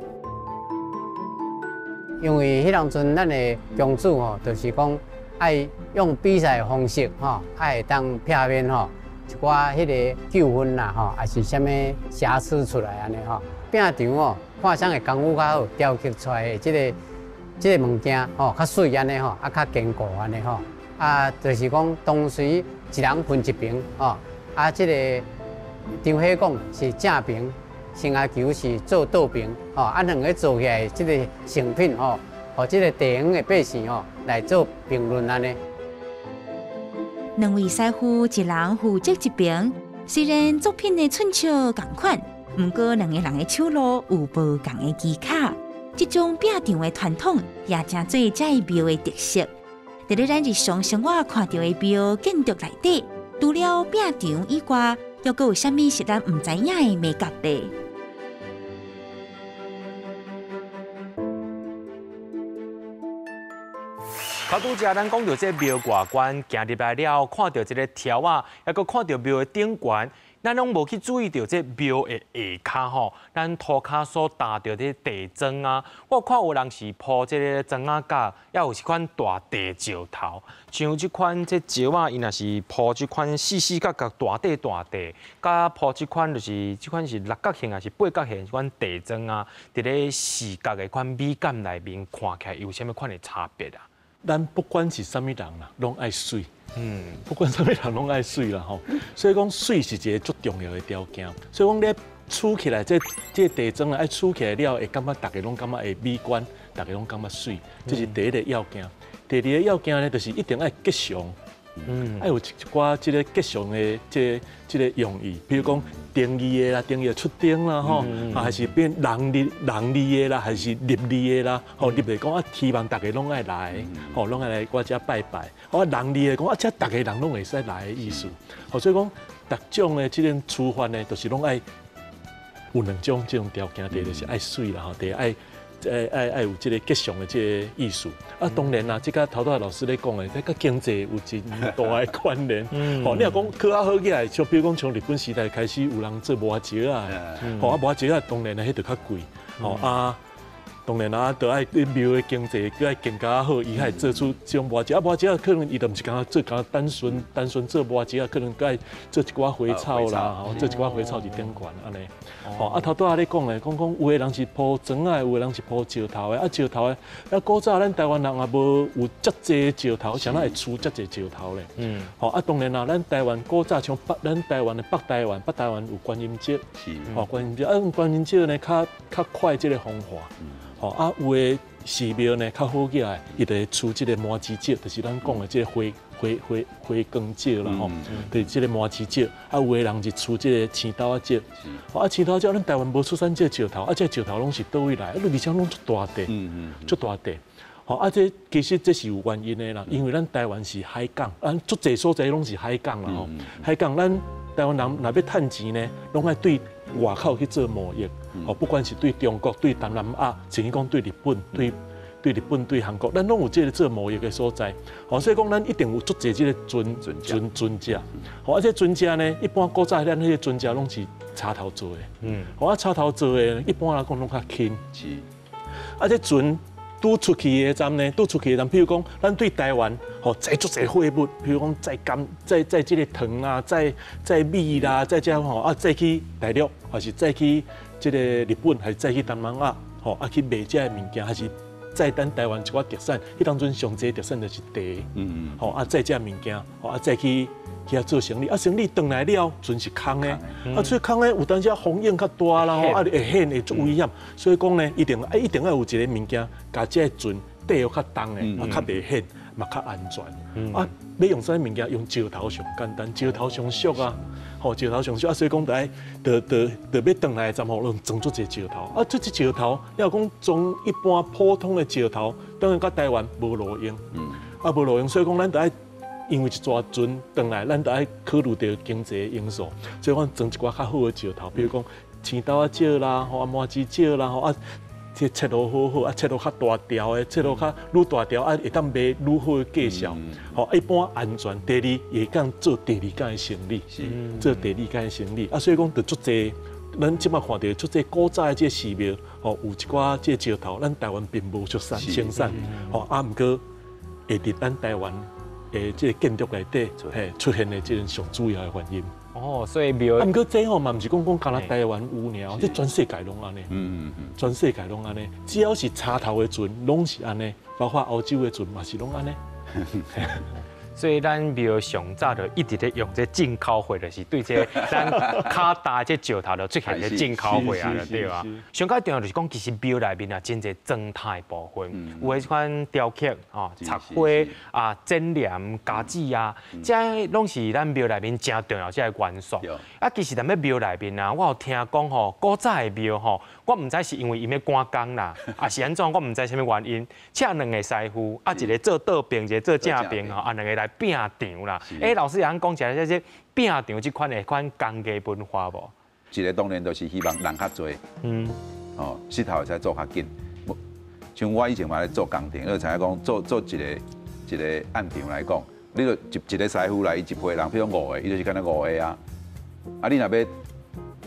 因为迄当阵咱的公主吼，就是讲爱用比赛的方式吼，爱当拼面吼。一寡迄个纠纷啦吼，还是啥物瑕疵出来安尼吼，拼场哦，看啥个功夫较好，雕刻出来的即个物件吼，较水安尼吼，啊较坚固安尼吼，啊就是讲当时一人分一边吼，啊即个张惠广是正边，辛阿球是做倒边吼，啊两个做起来即个成品吼，互即个地方的百姓吼来做评论安尼。2位师傅一人负责一边，虽然作品的寸尺同款，不过2个人的手路有无同的技巧。这种拼场的传统，也正做这庙的特色。在咱日常生活看到的庙建筑内底，除了拼场以外，又阁有啥物是咱唔知影的美角呢？拄拄则咱讲到这庙外观，行入来了，看到这个条啊，还阁看到庙的顶悬，咱拢无去注意到这庙的下骹吼，咱涂骹所搭着这地砖啊，我看有人是铺这个砖仔架，也有一款大地石头，像这款这石啊，伊若是铺这款四四角角大地，甲铺这款就是这款是六角形还是八角形这款地砖啊，伫咧视觉的款美感内面看起来有啥物款的差别啊？咱不管是啥物人啦，拢爱水。不管啥物人拢爱水啦吼，所以讲水是一个足重要的条件。所以讲你厝起来这地砖啊，爱厝起来了，会感觉大家拢感觉会美观，大家拢感觉水，这是第一个要件。第二个要件呢，就是一定要吉祥。爱有一寡即个吉祥的即个用意，比如讲丁字的啦，丁字出丁啦吼，还是变人字的啦，还是立字的啦，吼，立来讲啊，希望大家拢爱来，吼，拢爱来我遮拜拜。啊，人字的讲啊，遮大家人拢会使来的意思。吼，所以讲逐种的即种处法呢，就是拢爱有两种即种条件，第一就是爱水啦，吼，第二爱有这个吉祥的这个意思啊，当然啦，这个头头老师咧讲的，这个经济有真大的关联。吼，你若讲考啊好起来，像比如讲从日本时代开始，有人做麻石啊，吼啊麻石啊，当然啊，迄就较贵。吼啊，当然啦，都爱庙的经济，佮爱更加好，伊还做出这种麻石啊，麻石啊，可能伊就毋是讲做讲单纯做麻石啊，可能佮爱做一寡花草啦，吼，做一寡花草是顶悬安尼。吼啊，头拄仔咧讲咧，讲有的人是铺砖啊，有的人是铺石头的，啊石头的，啊古早咱台湾人也无有遮济石头，谁来会出遮济石头咧？吼啊，当然啦，咱台湾古早像咱台湾的北台湾有观音石，吼观音石，啊观音石呢较快即个风化，吼啊有的寺庙呢较好起来，伊就会出即个麻糍石，就是咱讲的即个花岗石啦吼，就是即个麻糍石，啊有的人是出即个青豆仔石，啊青豆仔石咱台湾无出产即个石头，啊即个石头拢是倒位来，而且拢足大地，足大地，吼啊这其实这是有原因的啦，因为咱台湾是海港，咱足济所在拢是海港啦吼，海港咱台湾人若要趁钱呢，拢爱对外口去做贸易，吼不管是对中国、对东南亚，甚至讲对日本、对日本、对韩国，咱拢有这个做贸易的所在，吼，所以讲咱一定有足济这个船只，吼，而且船只呢，一般古早咱迄个船只拢是插头做的，吼啊插头做的，一般来讲拢较轻，啊这船拄出去的站呢，譬如讲咱对台湾，吼载足济货物，譬如讲载这个糖啊，载米啦，载这吼啊载去大陆，还是载去这个日本，还是载去东南亚，吼啊去卖这个物件，还是载咱台湾一寡特产，迄当阵上济特产就是茶，吼啊载这物件，吼啊载去遐做生意，啊生意转来了，船是空的，啊所以空的有当时风影较大啦，吼啊会险会足危险，所以讲呢，一定要有一个物件，甲这个船底要较重的，啊较袂险，嘛较安全。啊，要用啥物件？用石头上简单，石头上俗啊，吼石头上俗啊，所以讲就要转来的站吼，用装出一个石头。啊，这石头，你若讲装一般普通的石头，当然甲台湾无路用，啊无路用，所以讲咱就爱。因为一抓船转来，咱就爱考虑到经济因素，所以讲装一寡较好的石头，比如讲青豆仔石啦，吼啊麻糍石啦，吼啊，这切落好，啊切落较大条的，切落较愈大条啊，会当卖愈好的价销，吼一般安全。第二，会当做第二间的生意，做第二间的生意啊，所以讲就足济。咱即摆看到足济古早的这寺庙，吼有一寡这石头，咱台湾并无生产，吼啊，毋过会伫咱台湾。这个建筑内底，出现的这种上主要的原因。哦，所以庙。毋过这吼嘛，毋是讲干那台湾有尔，这全世界拢安尼。全世界拢安尼，只要是插头的船，拢是安尼，包括欧洲的船嘛是拢安尼。所以咱庙上早就一直在用这进口货，就是对这咱卡大这石头就出现这进口货啊，对吧？上较重要就是讲，其实庙内面啊，真侪装态部分，有迄款雕刻啊、插花啊、剪黏、家具啊，这拢是咱庙内面真重要这个元素。啊，其实咱们庙内面啊，我有听讲吼，古早的庙吼，我毋知是因为伊要赶工啦，啊是安怎，我毋知什么原因，请两个师傅，啊一个做倒边，一个做正边吼，啊两个来。拼场啦，老师也讲起来，这拼场这款工艺文化无？一个当然就是希望人较多，哦，石头会使做较紧。像我以前嘛咧做工程，就知影讲做一个案场来讲，你就一个师傅来，伊一批人，比如5个，伊就是干那5个啊，5啊，你若要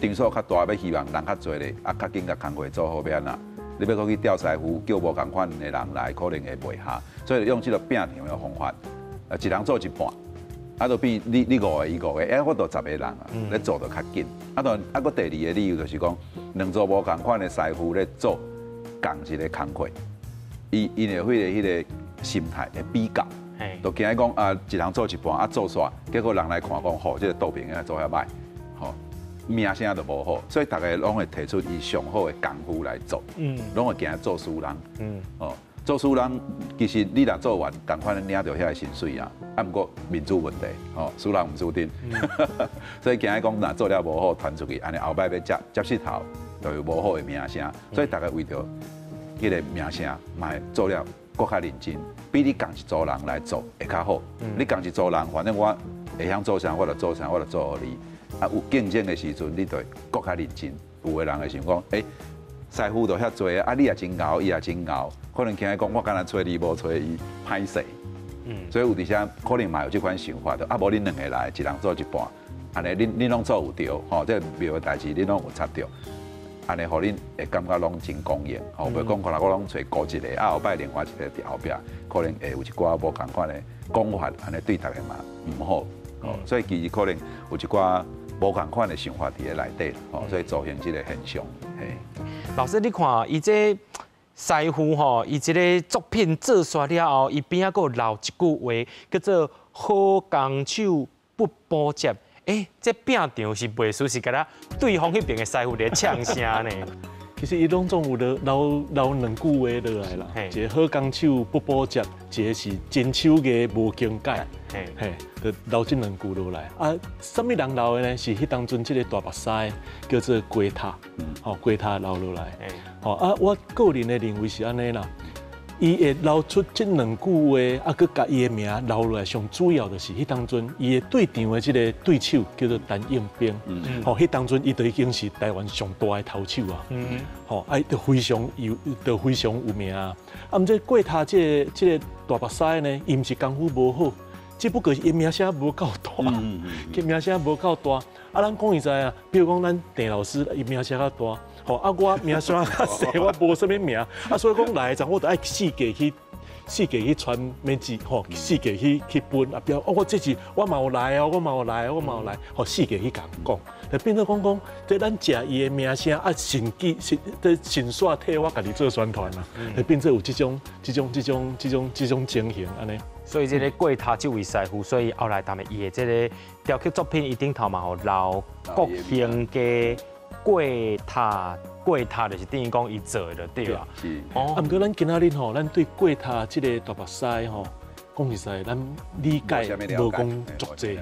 场所较大，要希望人较侪咧，啊，较紧甲工课做好要安那？你要去吊师傅，叫无共款的人来，可能会袂下。所以用这个拼场的方法，一人做一半，啊，就比你5个伊5个，哎，我都10个人啊，咧做就较紧。啊，个第二个理由就是讲，两组无共款的师傅咧做同一个工课，因为迄个心态会比较，就惊讲啊，一人做一半啊做煞，结果人来看讲，吼，这个豆饼啊做遐歹，吼。名声就无好，所以大家拢会提出以上好的功夫来做，拢会惊做输人，做输人其实你若做完，同款领到遐个薪水啊，啊，不过民主问题，输人唔输阵，所以惊讲若做了无好传出去，安尼后摆要接势头，就有无好的名声，所以大家为着迄个名声，嘛做了搁较认真，比你共一组人来做会较好。你共一组人，反正我会晓做啥，我就做啥，我就做互你。啊，有竞争的时阵，你就搁较认真。有的人会想讲，师傅都遐济啊，你也真熬，伊也真熬，可能听讲我敢若找你，无找伊歹势。所以有伫遐可能嘛有这款想法的。啊，无恁两个来，一人做一半，安尼恁拢做有着，吼，这庙的代志恁拢有插着，安尼互恁会感觉拢真公平，吼，袂讲可能我拢找高一个，啊后摆另外一个伫后壁，可能会有一寡无共款的讲法，安尼对大家嘛唔好，吼，所以其实可能有一寡。无共款的想法伫个内底，吼，所以造成这个现象。嘿，老师，你看伊这师傅吼，伊这个作品做煞了后，伊边仔佫留一句话，叫做“好工手不补接”。这拼场是袂输是甲咱对方迄边的师傅咧呛声呢？其实伊拢总有留两句话落来啦，一个好工手不补接，一个是真手艺无境界，就留这两句落来。啊，什么人留的呢？是迄当阵这个大目屎叫做龟塔，龟塔留落来。啊，我个人的认为是安尼啦。伊会留出这两句话，啊，佮甲伊的名留落来，上主要就是迄当阵伊的对场的这个对手叫做陈应兵，迄当阵伊就已经是台湾上大的头手啊，就非常有名啊。啊，毋过过他这个大目屎呢，伊毋是功夫无好，只不过是伊名声无够大，伊名声无够大。啊，咱讲会知啊，比如讲咱郑老师，伊名声较大。啊，我名声较细，我无啥物名，啊，所以讲来阵我就爱四界去传媒字，四界去分啊，表我这是我嘛有来哦，我嘛有来，四界去讲，就变做讲，即咱食伊的名声啊，神煞替我家己做宣传啊，就变做有这种情形安尼。所以这个过塔这位师傅，所以后来他们伊的这个雕刻作品，一顶头嘛，有留国兴嘅。过塔就是等于讲伊做的对啊。啊，毋过咱今仔日吼，咱对过塔这个大目屎吼，讲实在，咱理解无讲足济。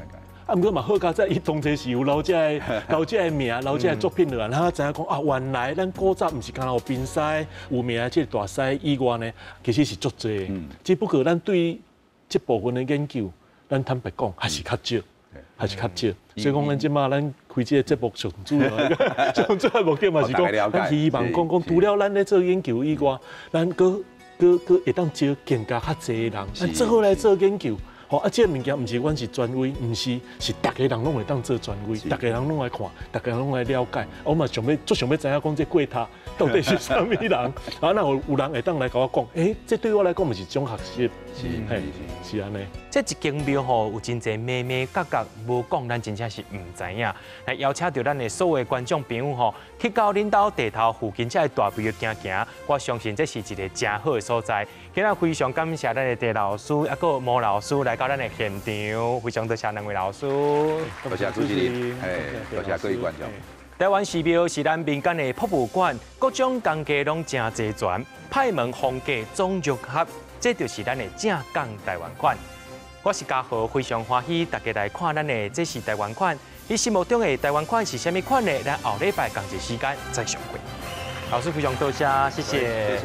啊，毋过嘛好佳在，伊当初是有留这个名，留这个作品落来，咱知影讲啊，原来咱古早毋是干有边师有名的这个大师以外呢，其实是足济。只不过咱对这部分的研究，咱坦白讲还是较少。所以讲，咱即马咱开这个节目上主要目的嘛是讲，咱希望讲除了咱咧做研究以外，咱搁会当招更加较侪人，咱做好来做研究。啊，这个物件毋是阮是权威，毋是大家人拢会当做权威，大家人拢来看，大家人拢来了解。我嘛想要知影讲这过塔到底是啥物人？啊，那有人会当来甲我讲，这对我来讲嘛是种学习，是安尼。这一间庙吼有真侪妹妹角角无讲，咱真正是唔知影。来邀请到咱的所有观众朋友吼，去到恁兜地头附近这个大庙行，我相信这是一个真好的所在。今日非常感谢咱的郑老师，还有毛老师来到咱的现场，非常多谢两位老师。多谢主持人，多谢各位观众。台湾寺庙是咱民间的博物馆，各种工艺拢真齐全，派门风格总融合，这就是咱的正港台湾馆。我是嘉豪，非常欢喜大家来看咱的这是台湾馆。你心目中的台湾馆是啥物款呢？咱后礼拜同一时间再相会。老师非常多谢，谢谢。